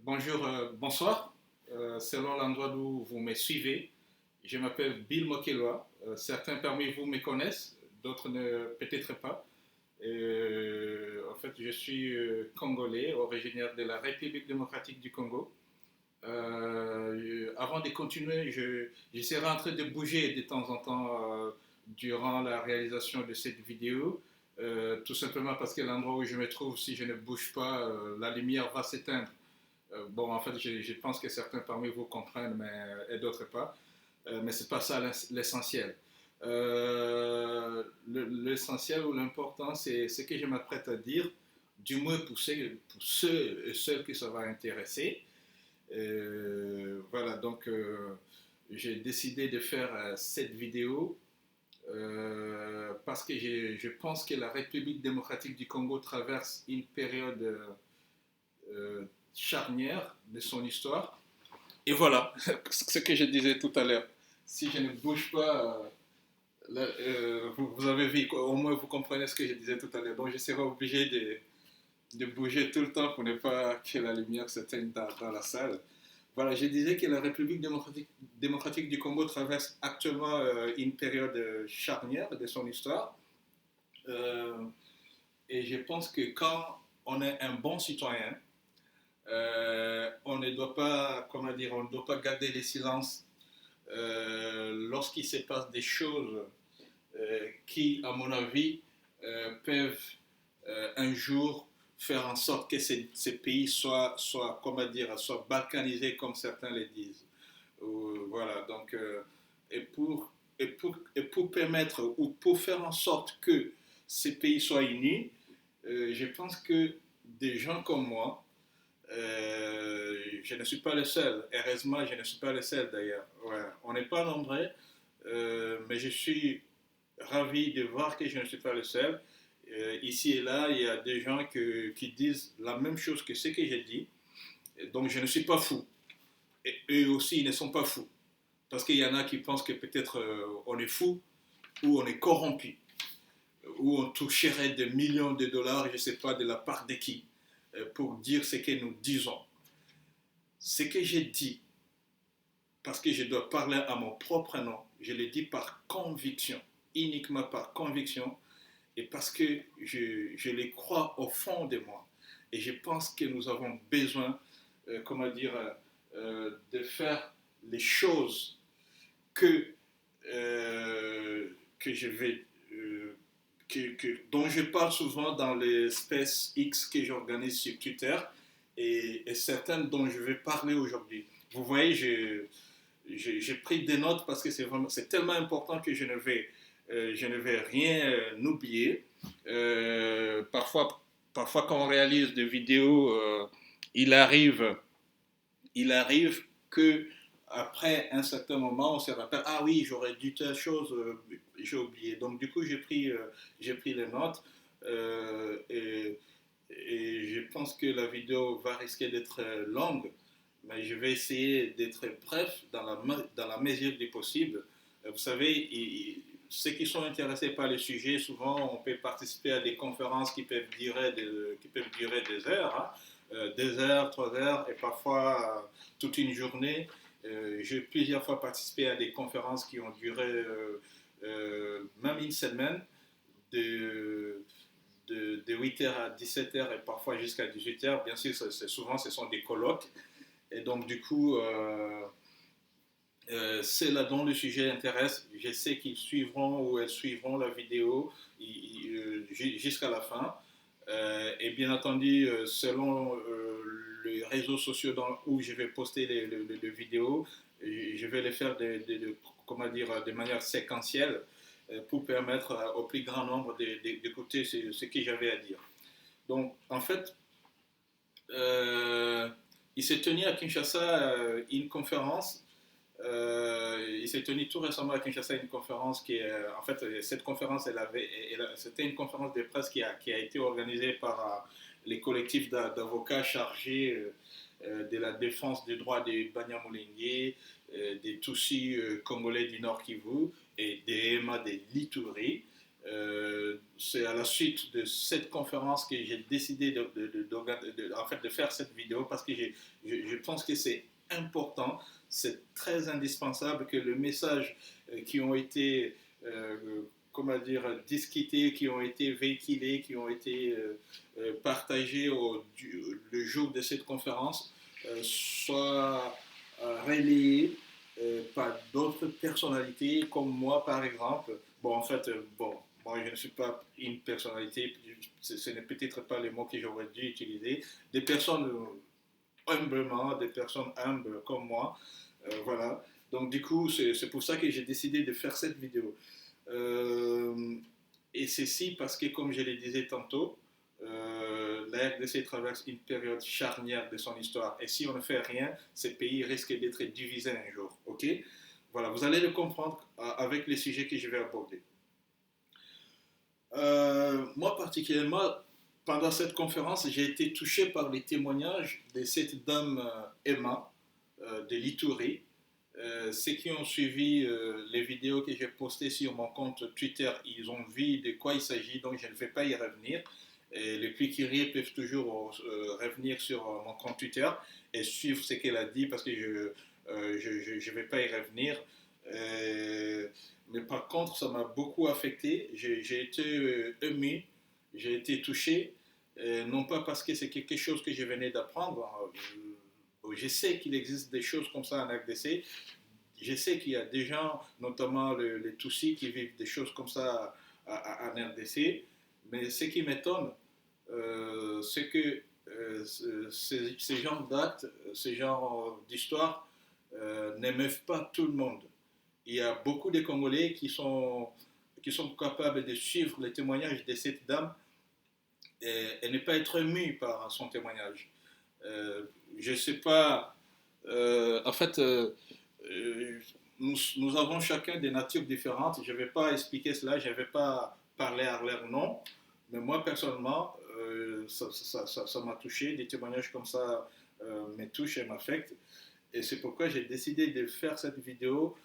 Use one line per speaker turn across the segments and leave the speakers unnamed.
Bonjour, bonsoir. Selon l'endroit d'où vous me suivez, je m'appelle Bill Mokelwa. Certains parmi vous me connaissent, d'autres ne peut-être pas. En fait, je suis congolais, originaire de la République démocratique du Congo. Avant de continuer, je serai en train de bouger de temps en temps durant la réalisation de cette vidéo. Tout simplement parce que l'endroit où je me trouve, si je ne bouge pas, la lumière va s'éteindre. Bon, en fait, je pense que certains parmi vous comprennent, et d'autres pas. Mais c'est pas ça l'essentiel. L'essentiel ou l'important, c'est ce que je m'apprête à dire, du moins pour ceux et celles que ça va intéresser. Voilà, donc j'ai décidé de faire cette vidéo parce que je pense que la République démocratique du Congo traverse une période charnière de son histoire. Et voilà, ce que je disais tout à l'heure. Si je ne bouge pas, vous avez vu, au moins vous comprenez ce que je disais tout à l'heure. Donc je serai obligé de bouger tout le temps pour ne pas que la lumière s'éteigne dans la salle. Voilà, je disais que la République démocratique du Congo traverse actuellement une période charnière de son histoire. Euh, et je pense que quand on est un bon citoyen, on ne doit pas, comment dire, on ne doit pas garder le silence lorsqu'il se passe des choses qui, à mon avis, peuvent un jour faire en sorte que ces pays soient, comment dire, soient balkanisés comme certains le disent. Voilà, donc, et pour permettre ou pour faire en sorte que ces pays soient unis, je pense que des gens comme moi, je ne suis pas le seul. Heureusement, je ne suis pas le seul d'ailleurs. Ouais. On n'est pas nombreux, mais je suis ravi de voir que je ne suis pas le seul. Ici et là, il y a des gens qui disent la même chose que ce que j'ai dit. Donc, je ne suis pas fou. Et eux aussi, ils ne sont pas fous. Parce qu'il y en a qui pensent que peut-être on est fou ou on est corrompu ou on toucherait des millions de dollars, je ne sais pas de la part de qui, pour dire ce que nous disons. Ce que j'ai dit, parce que je dois parler à mon propre nom, je le dis par conviction, uniquement par conviction, et parce que je les crois au fond de moi. Et je pense que nous avons besoin, comment dire, de faire les choses que, que je vais, dont je parle souvent dans les Space X que j'organise sur Twitter et certaines dont je vais parler aujourd'hui. Vous voyez, j'ai pris des notes parce que c'est tellement important que je ne vais rien oublier. Parfois, quand on réalise des vidéos, il arrive, il arrive que après un certain moment, on se rappelle, ah oui, j'aurais dû telle chose, j'ai oublié. Donc du coup, j'ai pris les notes euh, et, et je pense que la vidéo va risquer d'être longue, mais je vais essayer d'être bref dans la mesure du possible. Vous savez, ceux qui sont intéressés par le sujet, souvent on peut participer à des conférences qui peuvent durer des heures, hein, 2 heures, 3 heures et parfois toute une journée. J'ai plusieurs fois participé à des conférences qui ont duré même une semaine, de, de 8h à 17h et parfois jusqu'à 18h. Bien sûr, souvent ce sont des colloques. Et donc, du coup, c'est là dont le sujet intéresse. Je sais qu'ils suivront ou elles suivront la vidéo jusqu'à la fin. Et bien entendu, selon les réseaux sociaux où je vais poster les vidéos, je vais les faire comment dire, de manière séquentielle pour permettre au plus grand nombre d'écouter ce que j'avais à dire. Donc, en fait, euh, il s'est tenu à Kinshasa une conférence. Il s'est tenu tout récemment à Kinshasa une conférence en fait, cette conférence, c'était une conférence de presse qui a été organisée par les collectifs d'avocats chargés de la défense des droits des Banyamulenge, des Tutsis congolais du Nord Kivu et des Hema des Lituri. c'est à la suite de cette conférence que j'ai décidé en fait, de faire cette vidéo parce que je pense que c'est important, c'est très indispensable que le message qui ont été, comment dire, discutés, qui ont été véhiculés, qui ont été partagés le jour de cette conférence soit relayé par d'autres personnalités comme moi par exemple. Bon, en fait, bon, moi je ne suis pas une personnalité, ce n'est peut-être pas le mot que j'aurais dû utiliser. Des personnes humblement, des personnes humbles comme moi, voilà. Donc du coup, c'est pour ça que j'ai décidé de faire cette vidéo. Euh, et ceci parce que, comme je le disais tantôt, la RDC traverse une période charnière de son histoire. Et si on ne fait rien, ce pays risque d'être divisé un jour. Ok. Voilà, vous allez le comprendre avec les sujets que je vais aborder. Moi particuliellement, pendant cette conférence, j'ai été touché par les témoignages de cette dame Emma de l'Itourie. Ceux qui ont suivi les vidéos que j'ai postées sur mon compte Twitter, ils ont vu de quoi il s'agit, donc je ne vais pas y revenir. Et les plus curieux peuvent toujours revenir sur mon compte Twitter et suivre ce qu'elle a dit parce que je ne vais pas y revenir. Mais par contre, ça m'a beaucoup affecté. J'ai été ému, j'ai été touché, non pas parce que c'est quelque chose que je venais d'apprendre. Je sais qu'il existe des choses comme ça en RDC. Je sais qu'il y a des gens, notamment les Tutsis, qui vivent des choses comme ça en RDC. Mais ce qui m'étonne, c'est que ces genres d'actes, ces genres d'histoires n'émeuvent pas tout le monde. Il y a beaucoup de Congolais qui sont capables de suivre les témoignages de cette dame et ne pas être émus par son témoignage. Je ne sais pas. En fait, nous avons chacun des natures différentes. Je ne vais pas expliquer cela, je ne vais pas parler à leur nom. Mais moi, personnellement, ça m'a touché. Des témoignages comme ça me touchent et m'affectent. Et c'est pourquoi j'ai décidé de faire cette vidéo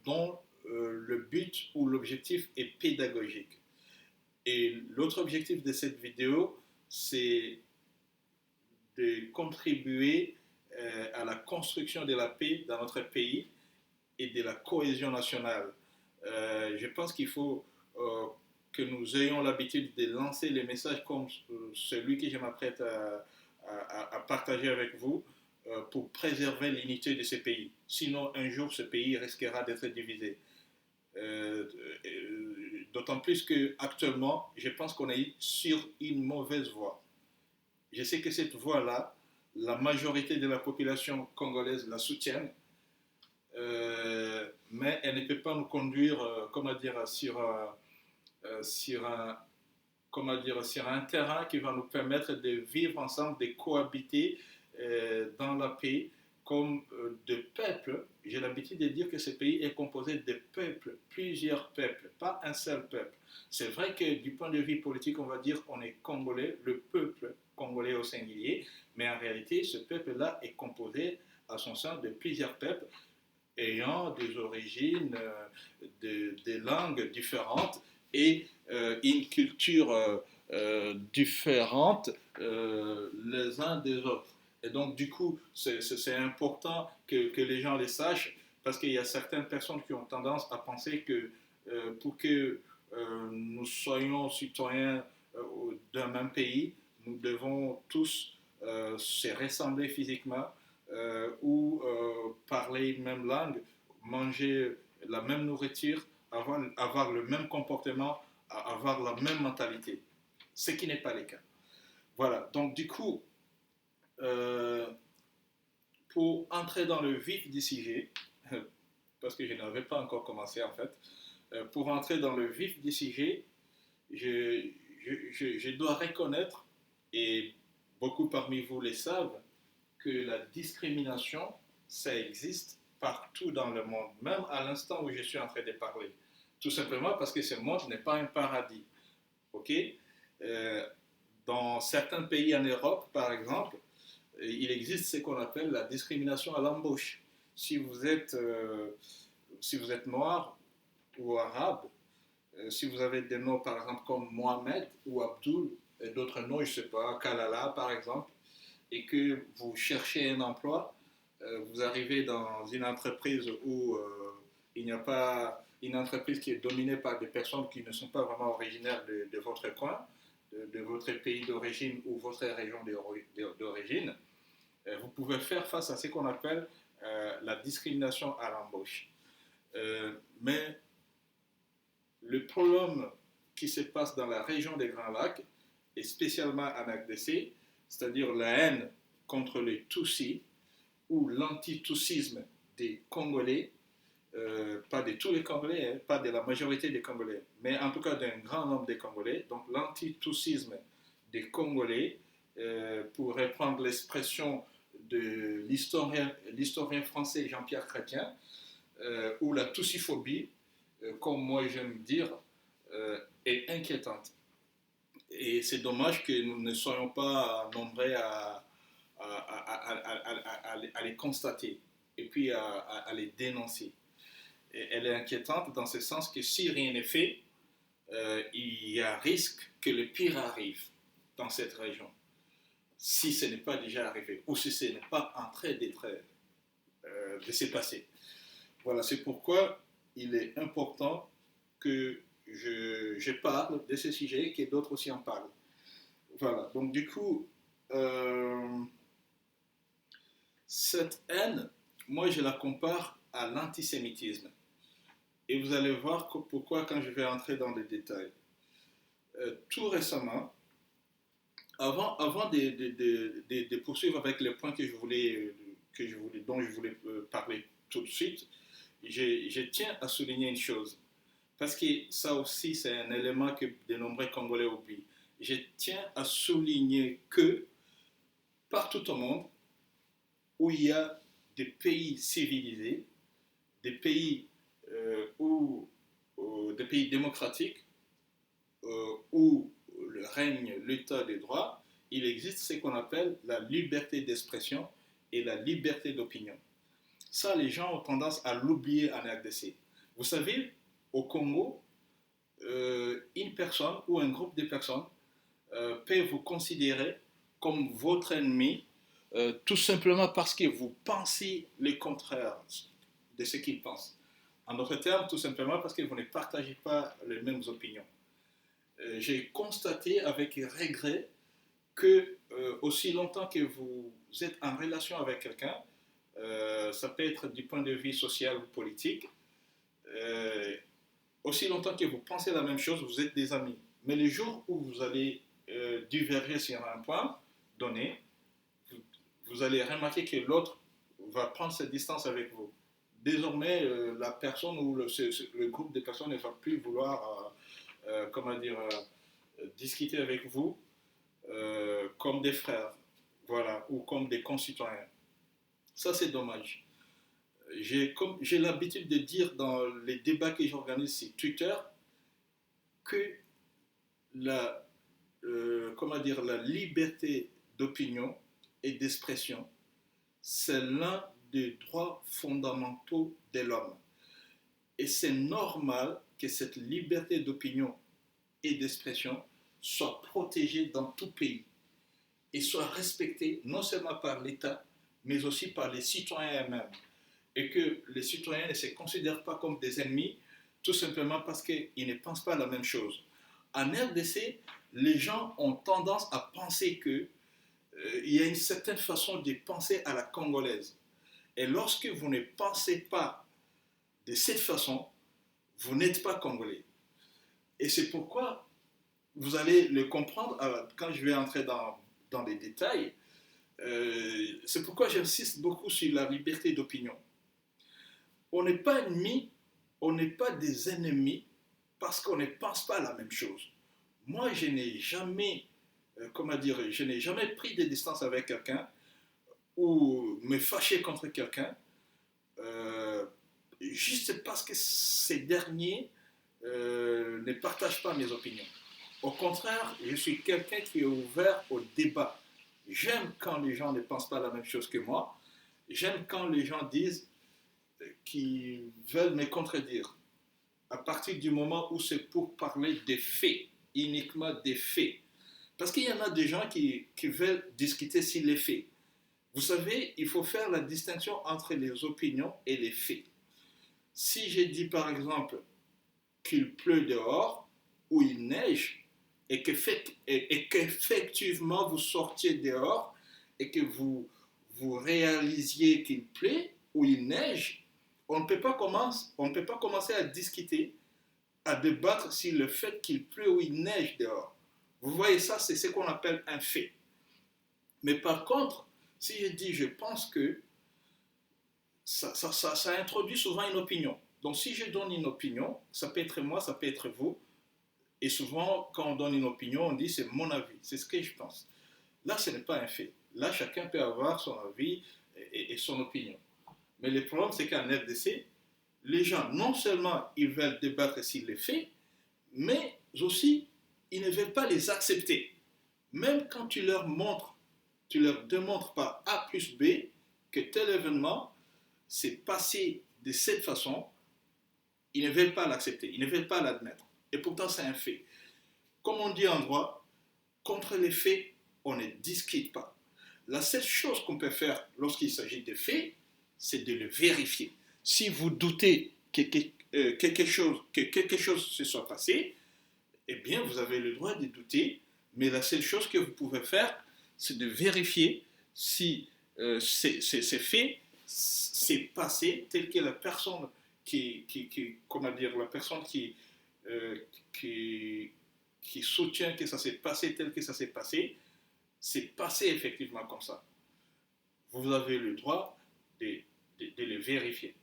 dont le but ou l'objectif est pédagogique. Et l'autre objectif de cette vidéo, c'est de contribuer à la construction de la paix dans notre pays et de la cohésion nationale. Je pense qu'il faut que nous ayons l'habitude de lancer les messages comme celui que je m'apprête à partager avec vous pour préserver l'unité de ce pays. Sinon, un jour, ce pays risquera d'être divisé. Euh, D'autant plus qu'actuellement, je pense qu'on est sur une mauvaise voie. Je sais que cette voie-là, la majorité de la population congolaise la soutient, mais elle ne peut pas nous conduire, comment dire, sur un, comment dire, sur un terrain qui va nous permettre de vivre ensemble, de cohabiter dans la paix comme de peuples. J'ai l'habitude de dire que ce pays est composé de peuples, plusieurs peuples, pas un seul peuple. C'est vrai que du point de vue politique, on va dire qu'on est congolais, le peuple congolais au singulier, mais en réalité, ce peuple-là est composé à son sein de plusieurs peuples ayant des origines, des langues différentes et une culture différente les uns des autres. Et donc, du coup, c'est important que les gens les sachent parce qu'il y a certaines personnes qui ont tendance à penser que pour que nous soyons citoyens d'un même pays, nous devons tous se ressembler physiquement ou parler une même langue, manger la même nourriture, avoir le même comportement, avoir la même mentalité. Ce qui n'est pas le cas. Voilà, donc du coup, euh, pour entrer dans le vif du sujet, parce que je n'avais pas encore commencé en fait, pour entrer dans le vif du sujet, je, je dois reconnaître, et beaucoup parmi vous le savent, que la discrimination, ça existe partout dans le monde, même à l'instant où je suis en train de parler. Tout simplement parce que ce monde n'est pas un paradis. Ok. Euh, dans certains pays en Europe, par exemple, il existe ce qu'on appelle la discrimination à l'embauche. Si vous êtes, si vous êtes noir ou arabe, Si vous avez des noms, par exemple, comme Mohamed ou Abdul, et d'autres noms, je ne sais pas, Kalala, par exemple, et que vous cherchez un emploi, vous arrivez dans une entreprise où il n'y a pas une entreprise qui est dominée par des personnes qui ne sont pas vraiment originaires de votre coin, de votre pays d'origine ou votre région d'origine, vous pouvez faire face à ce qu'on appelle la discrimination à l'embauche. Mais le problème qui se passe dans la région des Grands Lacs, et spécialement en RDC, c'est-à-dire la haine contre les Tutsis ou l'anti-toussisme des Congolais, pas de tous les Congolais, hein, pas de la majorité des Congolais, mais en tout cas d'un grand nombre des Congolais, donc l'anti-toussisme des Congolais, pour reprendre l'expression de l'historien français Jean-Pierre Chrétien, ou la toussiphobie, comme moi j'aime dire, est inquiétante. Et c'est dommage que nous ne soyons pas nombreux à les constater et puis à les dénoncer. Et elle est inquiétante dans ce sens que si rien n'est fait, il y a risque que le pire arrive dans cette région, si ce n'est pas déjà arrivé ou si ce n'est pas en train de se passer. Voilà, c'est pourquoi il est important que je parle de ce sujet et que d'autres aussi en parlent. Voilà, donc du coup, cette haine, moi je la compare à l'antisémitisme. Et vous allez voir pourquoi quand je vais entrer dans les détails. Tout récemment, avant de poursuivre avec les points dont je voulais parler tout de suite, je tiens à souligner une chose. Parce que ça aussi, c'est un élément que de nombreux Congolais oublient. Je tiens à souligner que partout au monde où il y a des pays civilisés, des pays, des pays démocratiques, où règne l'état des droits, il existe ce qu'on appelle la liberté d'expression et la liberté d'opinion. Ça, les gens ont tendance à l'oublier en RDC. Vous savez, au Congo, une personne ou un groupe de personnes peut vous considérer comme votre ennemi tout simplement parce que vous pensez le contraire de ce qu'ils pensent. En d'autres termes, tout simplement parce que vous ne partagez pas les mêmes opinions. J'ai constaté avec regret que aussi longtemps que vous êtes en relation avec quelqu'un, ça peut être du point de vue social ou politique, euh, aussi longtemps que vous pensez la même chose, vous êtes des amis. Mais le jour où vous allez diverger sur un point donné, vous allez remarquer que l'autre va prendre cette distance avec vous. Désormais, la personne ou le groupe de personnes ne va plus vouloir, comment dire, discuter avec vous comme des frères, voilà, ou comme des concitoyens. Ça, c'est dommage. J'ai l'habitude de dire dans les débats que j'organise sur Twitter que la, comment dire, la liberté d'opinion et d'expression, c'est l'un des droits fondamentaux de l'homme. Et c'est normal que cette liberté d'opinion et d'expression soit protégée dans tout pays et soit respectée non seulement par l'État, mais aussi par les citoyens eux-mêmes. Et que les citoyens ne se considèrent pas comme des ennemis, tout simplement parce qu'ils ne pensent pas la même chose. En RDC, les gens ont tendance à penser que il y a une certaine façon de penser à la congolaise. Et lorsque vous ne pensez pas de cette façon, vous n'êtes pas congolais. Et c'est pourquoi vous allez le comprendre quand je vais entrer dans les détails. C'est pourquoi j'insiste beaucoup sur la liberté d'opinion. On n'est pas ennemis, on n'est pas des ennemis parce qu'on ne pense pas la même chose. Moi, je n'ai jamais, comment dire, je n'ai jamais pris de distance avec quelqu'un ou me fâcher contre quelqu'un juste parce que ces derniers ne partagent pas mes opinions. Au contraire, je suis quelqu'un qui est ouvert au débat. J'aime quand les gens ne pensent pas la même chose que moi. J'aime quand les gens disent qu'ils veulent me contredire. à partir du moment où c'est pour parler des faits, uniquement des faits. Parce qu'il y en a des gens qui veulent discuter sur les faits. Vous savez, il faut faire la distinction entre les opinions et les faits. Si j'ai dit par exemple qu'il pleut dehors ou il neige et qu'effectivement vous sortiez dehors et que vous réalisiez qu'il pleut ou il neige, on ne peut pas commencer à discuter, à débattre sur le fait qu'il pleut ou il neige dehors. Vous voyez ça, c'est ce qu'on appelle un fait. Mais par contre, si je dis je pense que ça introduit souvent une opinion. Donc si je donne une opinion, ça peut être moi, ça peut être vous. Et souvent, quand on donne une opinion, on dit c'est mon avis, c'est ce que je pense. Là, ce n'est pas un fait. Là, chacun peut avoir son avis et son opinion. Mais le problème, c'est qu'en RDC, les gens, non seulement ils veulent débattre sur les faits, mais aussi, ils ne veulent pas les accepter. Même quand tu leur montres, tu leur démontres par A plus B que tel événement s'est passé de cette façon, ils ne veulent pas l'accepter, ils ne veulent pas l'admettre. Et pourtant, c'est un fait. Comme on dit en droit, contre les faits, on ne discute pas. La seule chose qu'on peut faire lorsqu'il s'agit de faits, c'est de le vérifier. Si vous doutez que quelque chose se soit passé, eh bien, vous avez le droit de douter, mais la seule chose que vous pouvez faire, c'est de vérifier si ces faits s'est passé tel que la personne comment dire, la personne euh, qui, qui soutient que ça s'est passé tel que ça s'est passé, c'est passé effectivement comme ça. Vous avez le droit de le vérifier.